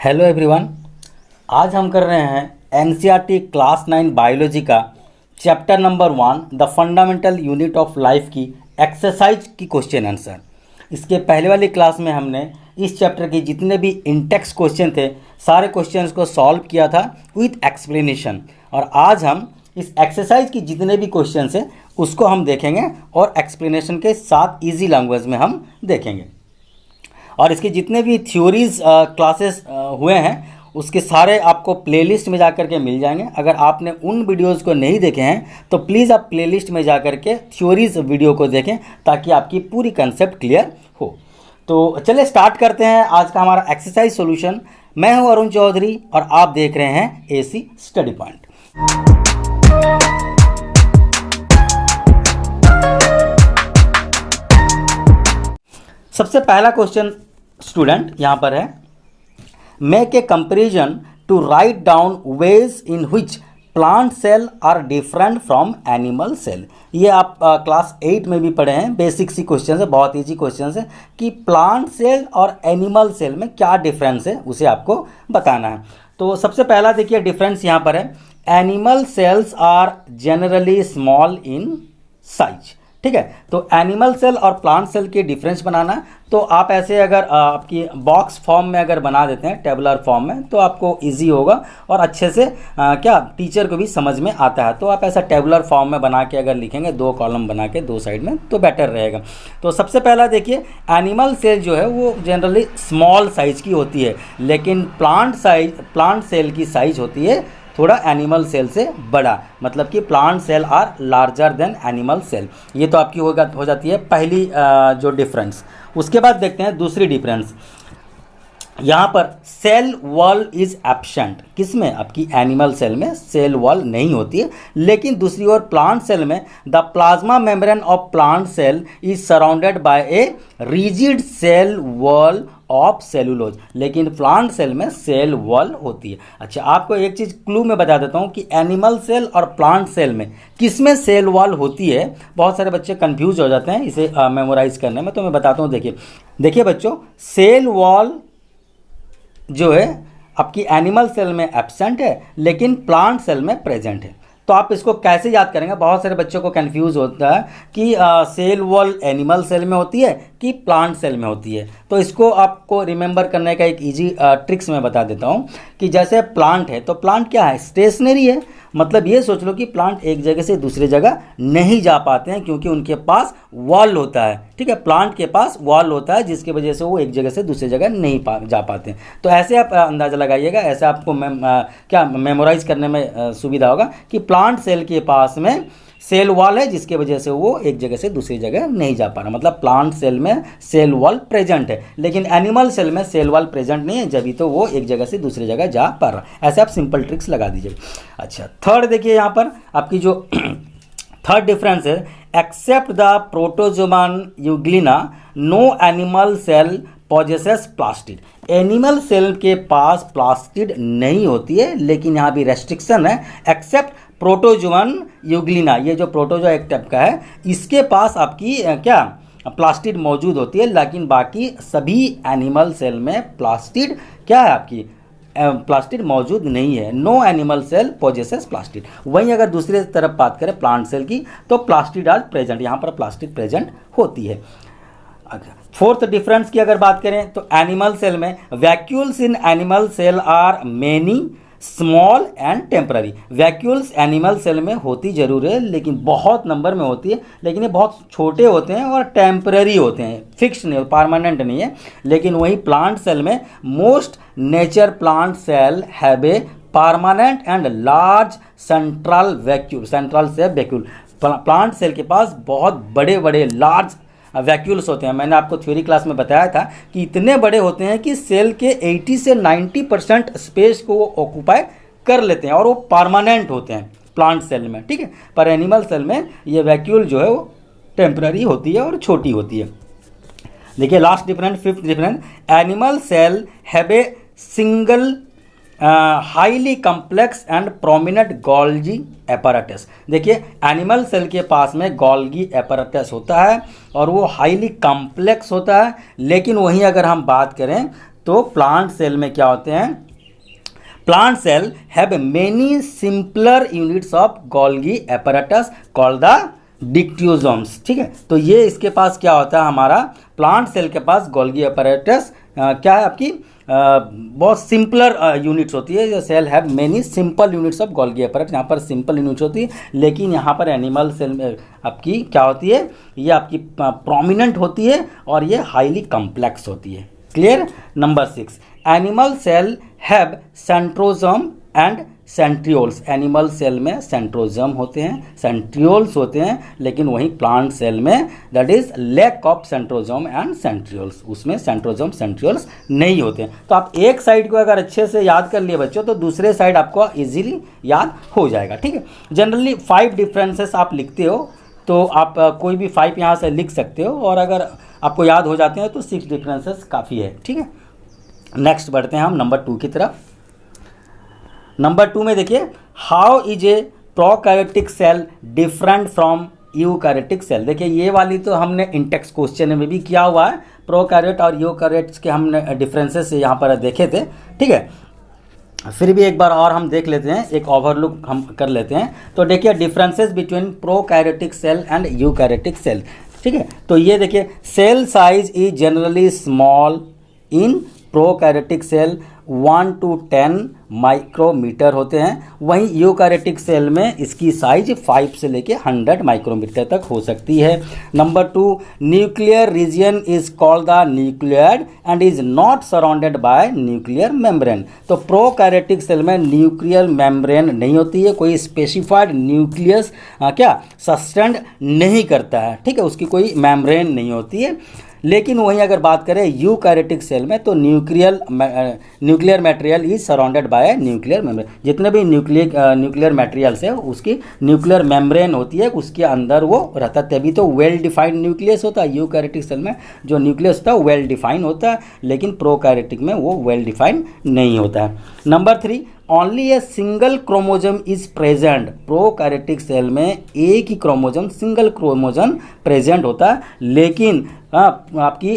Hello everyone. आज हम कर रहे हैं एनसीईआरटी क्लास 9 बायोलॉजी का chapter number 1 the fundamental unit of life की एक्सरसाइज की क्वेश्चन आंसर। इसके पहले वाली क्लास में हमने इस चैप्टर के जितने भी इंटेक्स क्वेश्चन थे सारे क्वेश्चंस को सॉल्व किया था विथ एक्सप्लेनेशन, और आज हम इस एक्सरसाइज की जितने भी क्वेश्चंस हैं उसको हम देखेंगे और एक्सप्लेनेशन के साथ ईजी लैंग्वेज में हम देखेंगे। और इसके जितने भी थ्योरीज क्लासेस हुए हैं उसके सारे आपको प्लेलिस्ट में जाकर के मिल जाएंगे। अगर आपने उन वीडियोस को नहीं देखे हैं तो प्लीज़ आप प्लेलिस्ट में जाकर के थ्योरीज वीडियो को देखें ताकि आपकी पूरी कंसेप्ट क्लियर हो। तो चलिए स्टार्ट करते हैं आज का हमारा एक्सरसाइज सॉल्यूशन। मैं हूं अरुण चौधरी और आप देख रहे हैं एसी स्टडी पॉइंट। सबसे पहला क्वेश्चन स्टूडेंट यहाँ पर है, make a comparison to write down ways in which plant cell are different from animal cell. ये आप क्लास 8 में भी पढ़े हैं, बेसिक सी क्वेश्चन है, बहुत ईजी क्वेश्चन है कि प्लांट सेल और एनिमल सेल में क्या डिफरेंस है उसे आपको बताना है। तो सबसे पहला देखिए डिफरेंस यहाँ पर है, animal cells are generally small in size. ठीक है, तो एनिमल सेल और प्लांट सेल के डिफरेंस बनाना, तो आप ऐसे अगर आपकी बॉक्स फॉर्म में अगर बना देते हैं टेबुलर फॉर्म में तो आपको इजी होगा और अच्छे से क्या टीचर को भी समझ में आता है। तो आप ऐसा टेबुलर फॉर्म में बना के अगर लिखेंगे 2 कॉलम बना के 2 साइड में तो बेटर रहेगा। तो सबसे पहला देखिए एनिमल सेल जो है वो जनरली स्मॉल साइज की होती है, लेकिन प्लांट सेल की साइज होती है थोड़ा एनिमल सेल से बड़ा, मतलब कि plant cell are larger than animal cell. ये तो आपकी हो जाती है पहली जो डिफरेंस। उसके बाद देखते हैं दूसरी डिफरेंस। यहाँ पर सेल वॉल इज एब्सेंट, किसमें? आपकी एनिमल सेल में सेल वॉल नहीं होती है, लेकिन दूसरी ओर प्लांट सेल में the plasma membrane of plant cell is surrounded by a rigid cell wall of cellulose, लेकिन प्लांट सेल में सेल वॉल होती है। अच्छा, आपको एक चीज़ क्लू में बता देता हूँ कि एनिमल सेल और प्लांट सेल में किसमें सेल वॉल होती है। बहुत सारे बच्चे कंफ्यूज हो जाते हैं इसे मेमोराइज करने में, तो मैं बताता हूँ। देखिए बच्चों, सेल वॉल जो है आपकी एनिमल सेल में एब्सेंट है लेकिन प्लांट सेल में प्रेजेंट है। तो आप इसको कैसे याद करेंगे? बहुत सारे बच्चों को कंफ्यूज होता है कि सेल वॉल एनिमल सेल में होती है कि प्लांट सेल में होती है। तो इसको आपको रिमेंबर करने का एक इजी ट्रिक्स मैं बता देता हूँ कि जैसे प्लांट है तो प्लांट क्या है? स्टेशनरी है। मतलब ये सोच लो कि प्लांट एक जगह से दूसरी जगह नहीं जा पाते हैं क्योंकि उनके पास वॉल होता है। ठीक है, प्लांट के पास वॉल होता है जिसकी वजह से वो एक जगह से दूसरी जगह नहीं जा पाते हैं। तो ऐसे आप अंदाज़ा लगाइएगा, ऐसे आपको क्या मेमोराइज करने में सुविधा होगा कि प्लांट सेल के पास में सेल वॉल है जिसकी वजह से वो एक जगह से दूसरी जगह नहीं जा पा रहा। मतलब प्लांट सेल में सेल वॉल प्रेजेंट है लेकिन एनिमल सेल में सेल वॉल प्रेजेंट नहीं है, जब तो वो एक जगह से दूसरी जगह जा पा रहा। ऐसे आप सिंपल ट्रिक्स लगा दीजिए। अच्छा, थर्ड देखिए यहाँ पर आपकी जो थर्ड डिफरेंस है, except the protozoan euglena no animal cell possesses plastid. Animal cell के पास प्लास्टिड नहीं होती है, लेकिन यहाँ भी रेस्ट्रिक्शन है, एक्सेप्ट प्रोटोजोवन यूग्लिना। ये जो प्रोटोजो एक टाइप का है इसके पास आपकी क्या प्लास्टिड मौजूद होती है, लेकिन बाकी सभी एनिमल सेल में प्लास्टिड क्या है? आपकी प्लास्टिड मौजूद नहीं है। No animal cell possesses plastid. वहीं अगर दूसरी तरफ बात करें प्लांट सेल की तो प्लास्टिड आर प्रेजेंट, यहाँ पर प्लास्टिड प्रेजेंट होती है। फोर्थ डिफरेंस की अगर बात करें तो एनिमल सेल में vacuoles in animal cell are many small and temporary. Vacuoles animal cell में होती जरूर है लेकिन बहुत नंबर में होती है, लेकिन ये बहुत छोटे होते हैं और टेम्पररी होते हैं, फिक्स नहीं, परमानेंट नहीं है। लेकिन वही प्लांट सेल में most nature plant cell have a permanent and large central vacuole. Central से वैक्यूल, प्लांट सेल के पास बहुत बड़े बड़े लार्ज वैक्यूल्स होते हैं। मैंने आपको थ्योरी क्लास में बताया था कि इतने बड़े होते हैं कि सेल के 80 से 90% स्पेस को वो ऑक्यूपाई कर लेते हैं और वो परमानेंट होते हैं प्लांट सेल में। ठीक है, पर एनिमल सेल में ये वैक्यूल जो है वो टेम्पररी होती है और छोटी होती है। देखिए last difference, fifth difference, animal cell have a single highly complex and prominent Golgi apparatus. देखिए एनिमल सेल के पास में गोल्गी एपराटस होता है और वो हाईली कम्प्लेक्स होता है, लेकिन वहीं अगर हम बात करें तो प्लांट सेल में क्या होते हैं, plant cell have many simpler units of Golgi apparatus called the dictyosomes. ठीक है, तो ये इसके पास क्या होता है, हमारा प्लांट सेल के पास गोल्गी apparatus क्या है आपकी बहुत सिंपलर यूनिट्स होती है। Cell have many simple units of Golgi apparatus, यहाँ पर सिंपल यूनिट्स होती है, लेकिन यहाँ पर एनिमल सेल में आपकी क्या होती है, ये आपकी प्रोमिनेंट होती है और ये हाईली कम्प्लेक्स होती है। Clear. Number 6, animal cell have centrosome and centrioles. Animal cell में सेंट्रोजोम होते हैं, सेंट्रियोल्स होते हैं, लेकिन वहीं प्लांट सेल में that is lack of centrosome and centrioles, उसमें सेंट्रोजोम सेंट्रियोल्स नहीं होते हैं। तो आप एक साइड को अगर अच्छे से याद कर लिए बच्चों तो दूसरे साइड आपको इजीली याद हो जाएगा। ठीक है, जनरली 5 डिफरेंसेस आप लिखते हो तो आप कोई भी 5 यहाँ से लिख सकते हो, और अगर आपको याद हो जाते हैं तो 6 डिफरेंसेस काफ़ी है। ठीक है, नेक्स्ट बढ़ते हैं हम नंबर 2 की तरफ। नंबर 2 में देखिए, how is a prokaryotic cell different from eukaryotic cell. देखिए ये वाली तो हमने इंटेक्स क्वेश्चन में भी किया हुआ है, प्रोकैरियोट और यूकैरियोट्स के हमने डिफरेंसेस यहाँ पर देखे थे। ठीक है, फिर भी एक बार और हम देख लेते हैं, एक ओवरलुक हम कर लेते हैं। तो देखिए differences between prokaryotic cell and eukaryotic cell. ठीक है, तो ये देखिए, cell size is generally small in prokaryotic cell 1 to 10 micrometre होते हैं, वहीं यूकैरियोटिक सेल में इसकी साइज 5 से लेके 100 माइक्रोमीटर तक हो सकती है। Number 2, nuclear region is called the nucleoid and is not surrounded by nuclear membrane. तो प्रोकैरियोटिक सेल में न्यूक्लियर मेम्ब्रेन नहीं होती है, कोई स्पेसिफाइड न्यूक्लियस क्या सस्टेंड नहीं करता है। ठीक है, उसकी कोई मेम्ब्रेन नहीं होती है। लेकिन वहीं अगर बात करें यूकैरियोटिक सेल में तो nuclear material is surrounded bye nuclear membrane. जितने भी न्यूक्लियर मटेरियल्स है उसकी न्यूक्लियर मेम्ब्रेन होती है, उसके अंदर वो रहता है, तभी तो वेल डिफाइंड न्यूक्लियस होता है। यूकैरियोटिक सेल में जो न्यूक्लियस होता है वेल डिफाइंड होता है, लेकिन प्रोकैरियोटिक में वो वेल डिफाइंड नहीं होता है। Number 3, only a single chromosome is present. Prokaryotic cell में एक ही क्रोमोजोम, सिंगल क्रोमोजोम प्रेजेंट होता है, लेकिन आपकी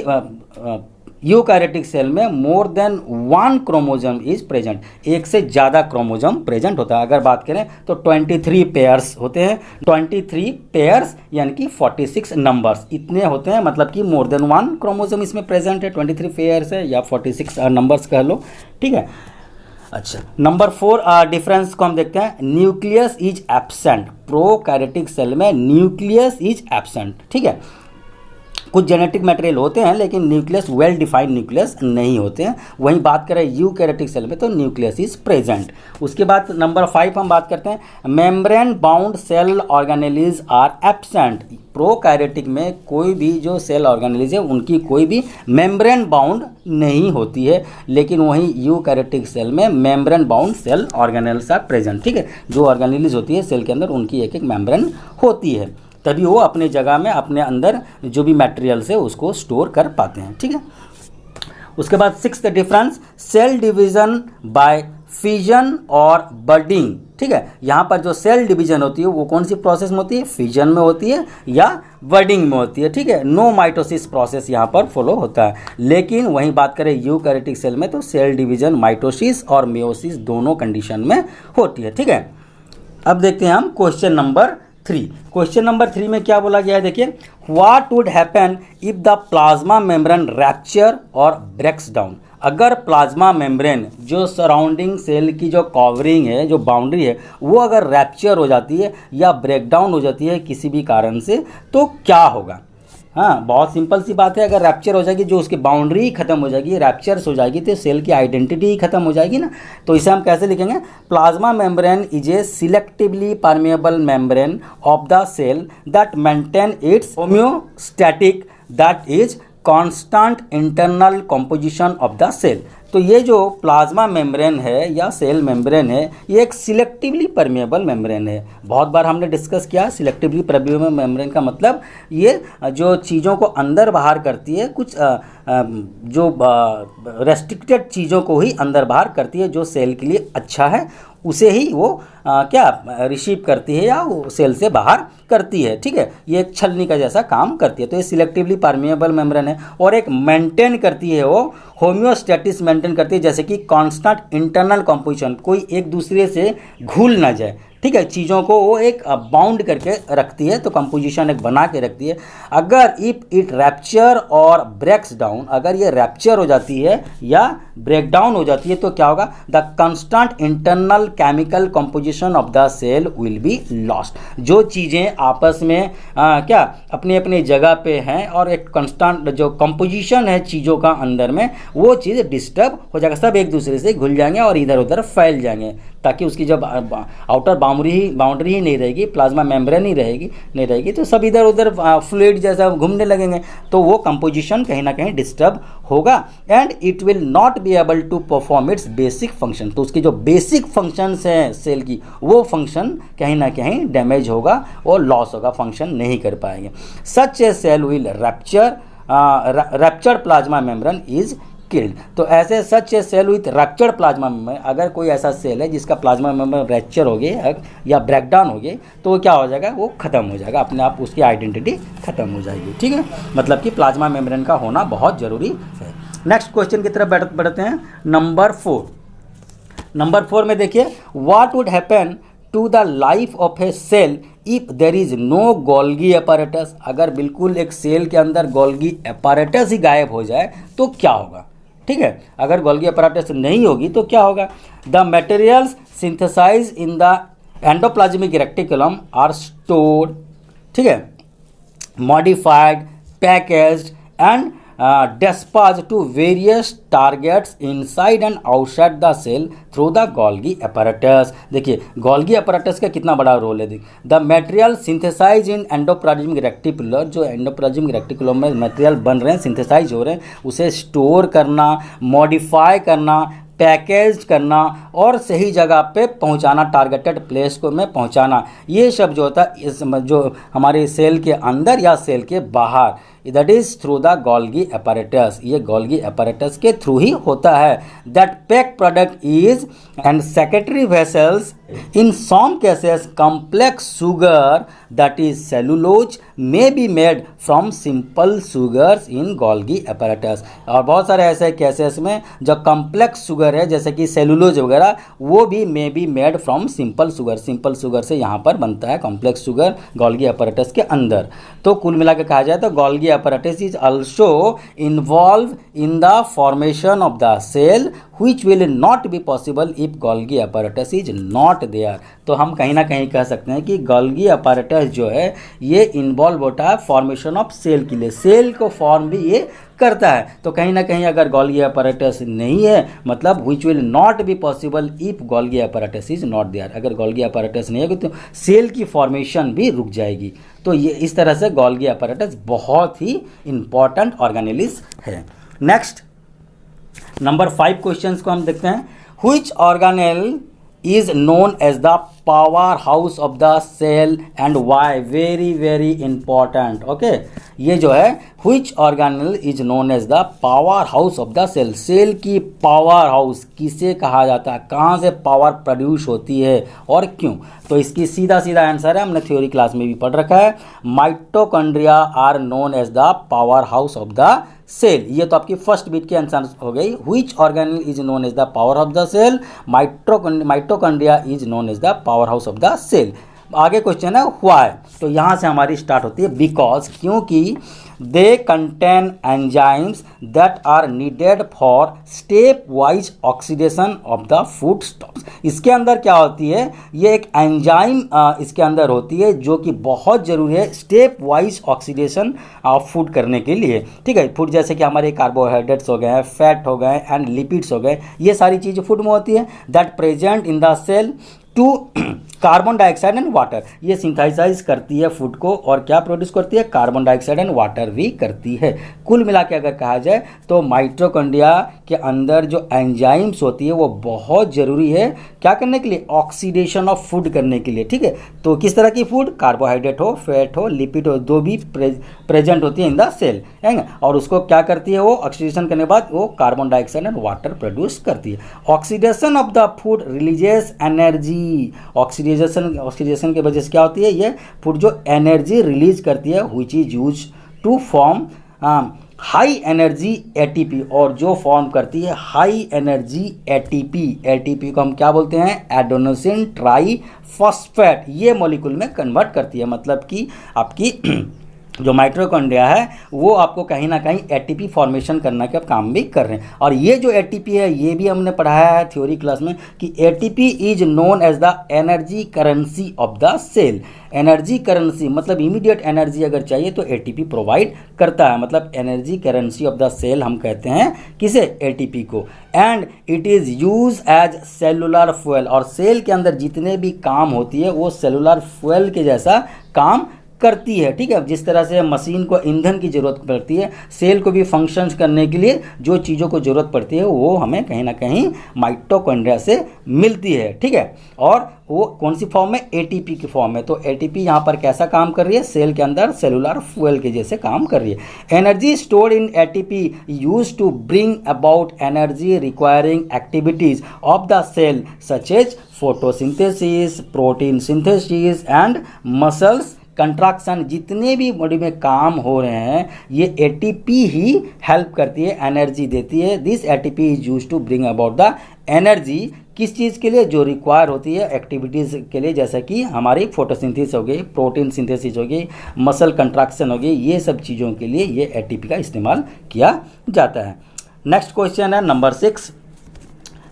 यूकैरियोटिक सेल में more than 1 chromosome is present, एक से ज़्यादा क्रोमोजोम प्रेजेंट होता है। अगर बात करें तो 23 पेयर्स होते हैं, 23 पेयर्स यानी कि 46 नंबर्स इतने होते हैं, मतलब कि मोर देन 1 क्रोमोजोम इसमें प्रेजेंट है, 23 पेयर्स है या 46 नंबर्स कह लो। ठीक है, अच्छा नंबर 4 डिफरेंस को हम देखते हैं, nucleus is absent. Prokaryotic cell में न्यूक्लियस इज एब्सेंट। ठीक है, कुछ जेनेटिक मटेरियल होते हैं लेकिन न्यूक्लियस वेल डिफाइंड न्यूक्लियस नहीं होते हैं। वहीं बात करें यूकैरियोटिक सेल में तो न्यूक्लियस इज प्रेजेंट। उसके बाद नंबर 5 हम बात करते हैं, membrane bound cell organelles are absent. Prokaryotic में कोई भी जो सेल ऑर्गेनेलीज है उनकी कोई भी मेम्ब्रेन बाउंड नहीं होती है, लेकिन वहीं यूकैरियोटिक सेल में membrane bound cell organelles are present. ठीक है, जो ऑर्गेनेलीज होती है सेल के अंदर उनकी एक एक मेम्ब्रेन होती है, तभी वो अपने जगह में अपने अंदर जो भी मटेरियल्स है उसको स्टोर कर पाते हैं। ठीक है, उसके बाद 6th difference, cell division by fission और बडिंग। ठीक है, यहाँ पर जो सेल डिवीजन होती है वो कौन सी प्रोसेस में होती है, फिजन में होती है या बडिंग में होती है। ठीक है, नो माइटोसिस प्रोसेस यहाँ पर फॉलो होता है। लेकिन वहीं बात करें यूकैरियोटिक सेल में तो सेल डिवीजन माइटोसिस और मेयोसिस दोनों कंडीशन में होती है। ठीक है, अब देखते हैं हम क्वेश्चन नंबर 3। क्वेश्चन नंबर 3 में क्या बोला गया है, देखिए, what would happen if the plasma membrane rapture और ब्रेक्स डाउन। अगर प्लाज्मा मेम्ब्रेन जो सराउंडिंग सेल की जो कवरिंग है, जो बाउंड्री है, वो अगर रैप्चर हो जाती है या ब्रेकडाउन हो जाती है किसी भी कारण से तो क्या होगा। हाँ, बहुत सिंपल सी बात है, अगर रैप्चर हो जाएगी, जो उसकी बाउंड्री ही खत्म हो जाएगी, रैप्चर्स हो जाएगी, तो सेल की आइडेंटिटी ही खत्म हो जाएगी ना। तो इसे हम कैसे लिखेंगे, plasma membrane is a selectively permeable membrane of the cell that maintain its homeostatic that is constant internal composition of the cell. तो ये जो प्लाज्मा मेम्ब्रेन है या सेल मेम्ब्रेन है, ये एक सिलेक्टिवली परमेएबल मेम्ब्रेन है। बहुत बार हमने डिस्कस किया, सिलेक्टिवली परमेएबल मेम्ब्रेन का मतलब ये जो चीज़ों को अंदर बाहर करती है, कुछ जो रेस्ट्रिक्टेड चीज़ों को ही अंदर बाहर करती है, जो सेल के लिए अच्छा है उसे ही वो क्या रिसीव करती है या वो सेल से बाहर करती है, ठीक है। ये एक छलनी का जैसा काम करती है। तो ये सिलेक्टिवली परमिएबल मेम्ब्रेन है। और एक मेंटेन करती है, वो होम्योस्टेटिस मेंटेन करती है, जैसे कि कांस्टेंट इंटरनल कंपोजिशन, कोई एक दूसरे से घुल ना जाए, ठीक है। चीज़ों को वो एक बाउंड करके रखती है, तो कंपोजिशन एक बना के रखती है। अगर इफ इट रैप्चर और ब्रेक्स डाउन, अगर ये रैप्चर हो जाती है या ब्रेक डाउन हो जाती है तो क्या होगा, the constant internal chemical composition of the cell will be lost. जो चीज़ें आपस में क्या अपनी अपनी जगह पे हैं और एक कांस्टेंट जो कंपोजिशन है चीज़ों का अंदर में, वो चीज़ डिस्टर्ब हो जाएगा, सब एक दूसरे से घुल जाएंगे और इधर उधर फैल जाएंगे, ताकि उसकी जब आउटर बाउंड्री ही नहीं रहेगी, प्लाज्मा मेम्ब्रेन ही नहीं रहेगी, तो सब इधर उधर फ्लूइड जैसा घूमने लगेंगे, तो वो कंपोजिशन कहीं ना कहीं डिस्टर्ब होगा। And it will not be able to perform its basic function. तो उसकी जो बेसिक फंक्शंस हैं सेल की, वो फंक्शन कहीं ना कहीं डैमेज होगा और लॉस होगा, फंक्शन नहीं कर पाएंगे। Such a cell will ruptured plasma membrane is killed. तो ऐसे such a cell with ruptured plasma membrane, अगर कोई ऐसा सेल है जिसका प्लाज्मा मेम्ब्रेन रैप्चर हो गया या ब्रेकडाउन हो गई, तो वो क्या हो जाएगा, वो खत्म हो जाएगा, अपने आप उसकी आइडेंटिटी खत्म हो जाएगी, ठीक है। मतलब कि प्लाज्मा मेम्ब्रेन का होना बहुत जरूरी है। नेक्स्ट क्वेश्चन की तरफ बढ़ते हैं, नंबर 4। नंबर 4 में देखिए, what would happen to the life of a cell if there is no Golgi apparatus। अगर बिल्कुल एक सेल के अंदर गोल्गी apparatus ही गायब हो जाए तो क्या होगा, ठीक है। अगर गोल्गी apparatus नहीं होगी तो क्या होगा, the materials synthesise in the endoplasmic reticulum are stored, ठीक है, modified, packaged and dispatched to various targets inside and outside the cell through the Golgi apparatus। देखिए Golgi apparatus का कितना बड़ा रोल है। The material synthesize in endoplasmic reticular, जो endoplasmic reticulum में material बन रहे हैं, सिंथेसाइज हो रहे हैं, उसे स्टोर करना, मॉडिफाई करना, पैकेज करना और सही जगह पे पहुंचाना, टारगेटेड प्लेस को में पहुंचाना, ये सब जो होता है इस जो हमारे सेल के अंदर या सेल के बाहर, that is through the Golgi apparatus। ये गोल्गी apparatus के थ्रू ही होता है। That pack product is and secretory vessels in some cases complex sugar that is cellulose may be made from simple sugars in Golgi apparatus। और बहुत सारे ऐसे cases में जो कॉम्प्लेक्स सुगर है जैसे कि सेलुलोज वगैरह, वो भी मे be made from simple sugar, simple sugar से यहाँ पर बनता है कॉम्प्लेक्स शुगर गोल्गी apparatus के अंदर। तो कुल मिला के कहा जाए तो Golgi apparatus is also involved in the formation of the cell which will not be possible if Golgi apparatus is not there। तो हम कहीं ना कहीं कह सकते हैं कि Golgi apparatus जो है ये इन्वॉल्व होता है फॉर्मेशन ऑफ सेल के लिए, सेल को फॉर्म भी ये करता है। तो कहीं ना कहीं अगर Golgi apparatus नहीं है, मतलब which will not be possible if Golgi apparatus is not there। अगर Golgi apparatus नहीं होगी तो सेल की फॉर्मेशन भी रुक जाएगी। तो ये इस तरह से Golgi apparatus बहुत ही इंपॉर्टेंट ऑर्गेनेलिस है। नेक्स्ट नंबर 5 क्वेश्चंस को हम देखते हैं। Which organelle is known as the powerhouse of the cell and why, very very important. Okay, ये जो है which organelle is known as the powerhouse of the cell, cell की powerhouse किसे कहा जाता है, कहाँ से पावर प्रोड्यूस होती है और क्यों। तो इसकी सीधा सीधा आंसर है, हमने थ्योरी क्लास में भी पढ़ रखा है, mitochondria are known as the powerhouse of the cell. ये तो आपकी फर्स्ट बीट की आंसर हो गई। Which organelle is known as the power of the cell, mitochondria is known as the powerhouse of the cell. आगे question है why, तो यहाँ से हमारी स्टार्ट होती है बिकॉज, क्योंकि they contain enzymes that are needed for stepwise oxidation of the food stocks. इसके अंदर क्या होती है, ये एक एंजाइम इसके अंदर होती है जो कि बहुत ज़रूरी है step wise oxidation of food करने के लिए। ठीक है, फूड जैसे कि हमारे कार्बोहाइड्रेट्स हो गए, फैट हो गए एंड लिपिड्स हो गए, ये सारी चीज़ें फूड में होती है। That present in the cell to carbon dioxide and water, ये सिंथेसाइज करती है फूड को और क्या प्रोड्यूस करती है, कार्बन डाइऑक्साइड एंड वाटर भी करती है। कुल मिला के अगर कहा जाए तो माइटोकॉन्ड्रिया के अंदर जो एंजाइम्स होती है वो बहुत ज़रूरी है क्या करने के लिए, ऑक्सीडेशन ऑफ फूड करने के लिए, ठीक है। तो किस तरह की फूड, कार्बोहाइड्रेट हो, फैट हो, लिपिड हो, दो भी प्रेजेंट होती है इन द सेल, है ना। और उसको क्या करती है, वो ऑक्सीडेशन करने के बाद वो carbon dioxide and water produce करती है। Oxidation of the food releases energy, oxidation की वजह से क्या होती है, ये फूड जो एनर्जी रिलीज करती है which is use to form high energy ATP, और जो फॉर्म करती है हाई एनर्जी एटीपी, एटीपी को हम क्या बोलते हैं, एडेनोसिन ट्राईफॉस्फेट, ये मॉलिक्यूल में कन्वर्ट करती है। मतलब कि आपकी जो माइटोकॉन्ड्रिया है वो आपको कहीं ना कहीं एटीपी फॉर्मेशन करने का काम भी कर रहे हैं। और ये जो एटीपी है ये भी हमने पढ़ाया है थ्योरी क्लास में कि ATP is known as the energy currency of the cell. Energy currency मतलब इमीडिएट एनर्जी अगर चाहिए तो एटीपी प्रोवाइड करता है, मतलब energy currency of the cell हम कहते हैं किसे, एटीपी को। And it is use as cellular fuel, और सेल के अंदर जितने भी काम होती है वो सेलुलर फ्यूल के जैसा काम करती है, ठीक है। जिस तरह से मशीन को ईंधन की ज़रूरत पड़ती है, सेल को भी फंक्शंस करने के लिए जो चीज़ों को ज़रूरत पड़ती है वो हमें कहीं ना कहीं माइटोकॉन्ड्रिया से मिलती है, ठीक है। और वो कौन सी फॉर्म में, एटीपी की फॉर्म में। तो एटीपी यहाँ पर कैसा काम कर रही है, सेल के अंदर सेलुलर फ्यूल के जैसे काम कर रही है। Energy stored in ATP use to bring about energy requiring activities of the cell such as photosynthesis, protein synthesis and muscles contraction, जितने भी बॉडी में काम हो रहे हैं ये एटीपी ही हेल्प करती है, एनर्जी देती है। This ATP is use to bring about the energy, किस चीज़ के लिए, जो रिक्वायर होती है एक्टिविटीज़ के लिए, जैसा कि हमारी फोटोसिंथेसिस हो गई, प्रोटीन सिंथेसिस हो गई, मसल कंट्रैक्शन हो गई, ये सब चीज़ों के लिए ये एटीपी का इस्तेमाल किया जाता है। नेक्स्ट क्वेश्चन है नंबर 6।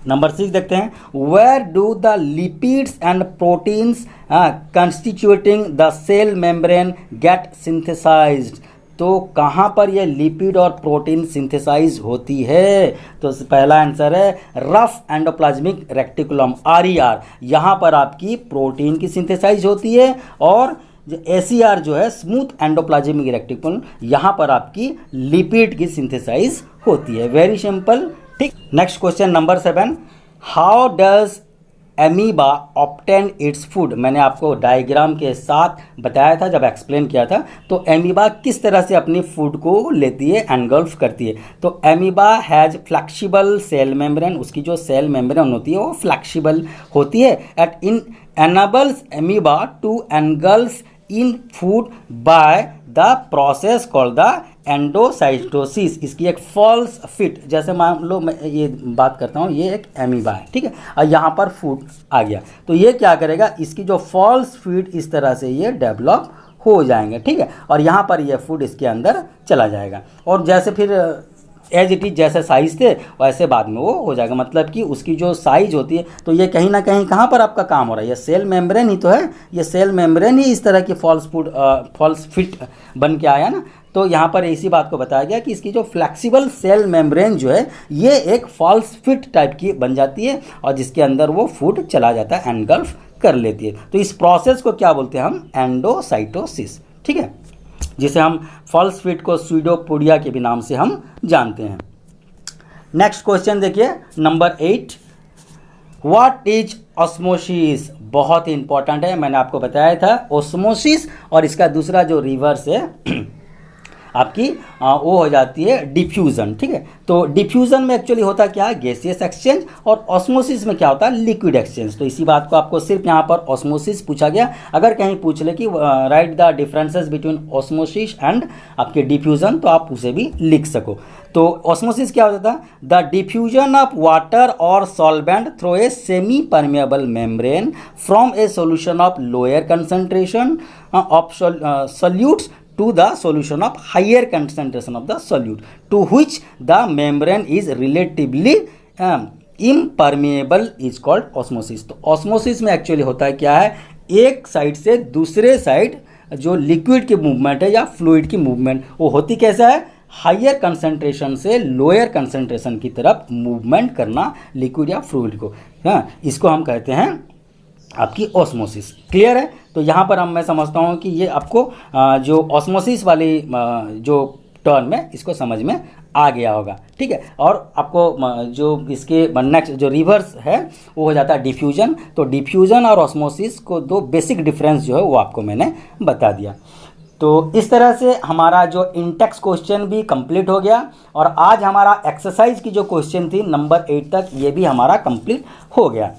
नंबर 6 देखते हैं, where do the lipids and proteins constituting the cell membrane get synthesised. तो कहाँ पर ये लिपिड और प्रोटीन सिंथेसाइज होती है, तो पहला आंसर है रफ एंडोप्लाज्मिक रेक्टिकुलम, RER, यहाँ पर आपकी प्रोटीन की सिंथेसाइज होती है। और जो ACR जो है स्मूथ एंडोप्लाज्मिक रेक्टिकुलम, यहाँ पर आपकी लिपिड की सिंथेसाइज होती है। वेरी सिंपल, ठीक। Next question number 7, how does amoeba obtain its food. मैंने आपको डायग्राम के साथ बताया था जब एक्सप्लेन किया था। तो एमीबा किस तरह से अपनी फूड को लेती है, एनगल्फ करती है। तो amoeba has flexible cell membrane, उसकी जो सेल मेम्ब्रेन होती है वो फ्लेक्सिबल होती है। At in enables amoeba to engulf in food by the process called the endocytosis. इसकी एक फॉल्स फिट, जैसे मान लो मैं ये बात करता हूँ, ये एक एमीबा है, ठीक है, और यहाँ पर फूड आ गया, तो ये क्या करेगा, इसकी जो फॉल्स फिट इस तरह से ये डेवलप हो जाएंगे, ठीक है, और यहाँ पर ये फूड इसके अंदर चला जाएगा। और जैसे फिर एज इट इज जैसे साइज़ थे वैसे बाद में वो हो जाएगा, मतलब कि उसकी जो साइज होती है। तो ये कहीं ना कहीं कहाँ पर आपका काम हो रहा है, ये सेल मेम्ब्रेन ही तो है, ये सेल मेम्ब्रेन ही इस तरह की फॉल्स फिट बन के आया ना। तो यहाँ पर इसी बात को बताया गया कि इसकी जो फ्लेक्सिबल सेल मेम्ब्रेन जो है ये एक फॉल्स फिट टाइप की बन जाती है और जिसके अंदर वो फूड चला जाता है, एनगल्फ कर लेती है। तो इस प्रोसेस को क्या बोलते हैं हम, एंडोसाइटोसिस, ठीक है, जिसे हम फॉल्स फिट को स्यूडोपोडिया के भी नाम से हम जानते हैं। नेक्स्ट क्वेश्चन देखिए नंबर 8, व्हाट इज ऑस्मोसिस। बहुत ही इंपॉर्टेंट है, मैंने आपको बताया था ऑस्मोसिस, और इसका दूसरा जो रिवर्स है आपकी वो हो जाती है डिफ्यूज़न, ठीक है। तो डिफ्यूज़न में एक्चुअली होता क्या है, गैसियस एक्सचेंज, और ऑस्मोसिस में क्या होता है, लिक्विड एक्सचेंज। तो इसी बात को आपको सिर्फ यहाँ पर ऑस्मोसिस पूछा गया। अगर कहीं पूछ ले कि right the differences between osmosis and आपके डिफ्यूज़न, तो आप उसे भी लिख सको। तो ऑस्मोसिस क्या होता था, द डिफ्यूजन ऑफ वाटर और solvent through a semi permeable membrane from a solution of lower concentration of solutes to the solution of higher concentration of the solute to which the membrane is relatively impermeable is called osmosis। तो osmosis में actually होता है क्या है, एक side से दूसरे side जो लिक्विड की मूवमेंट है या फ्लूइड की मूवमेंट वो होती कैसा है, हायर कंसंट्रेशन से लोअर कंसंट्रेशन की तरफ मूवमेंट करना लिक्विड या फ्लूइड को। हाँ, इसको हम कहते हैं आपकी ऑस्मोसिस। क्लियर है? तो यहाँ पर मैं समझता हूँ कि ये आपको जो ऑस्मोसिस वाली जो टर्म है इसको समझ में आ गया होगा। ठीक है, और आपको जो इसके नेक्स्ट जो रिवर्स है वो हो जाता है डिफ्यूजन। तो डिफ्यूजन और ऑस्मोसिस को दो बेसिक डिफरेंस जो है वो आपको मैंने बता दिया। तो इस तरह से हमारा जो इंटेक्स क्वेश्चन भी कंप्लीट हो गया, और आज हमारा एक्सरसाइज की जो क्वेश्चन थी नंबर 8 तक ये भी हमारा कंप्लीट हो गया।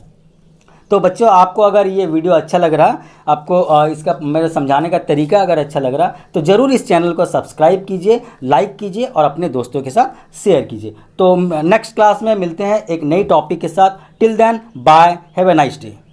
तो बच्चों, आपको अगर ये वीडियो अच्छा लग रहा, आपको इसका मेरे समझाने का तरीका अगर अच्छा लग रहा, तो ज़रूर इस चैनल को सब्सक्राइब कीजिए, लाइक कीजिए और अपने दोस्तों के साथ शेयर कीजिए। तो नेक्स्ट क्लास में मिलते हैं एक नई टॉपिक के साथ। Till then bye, have a nice day.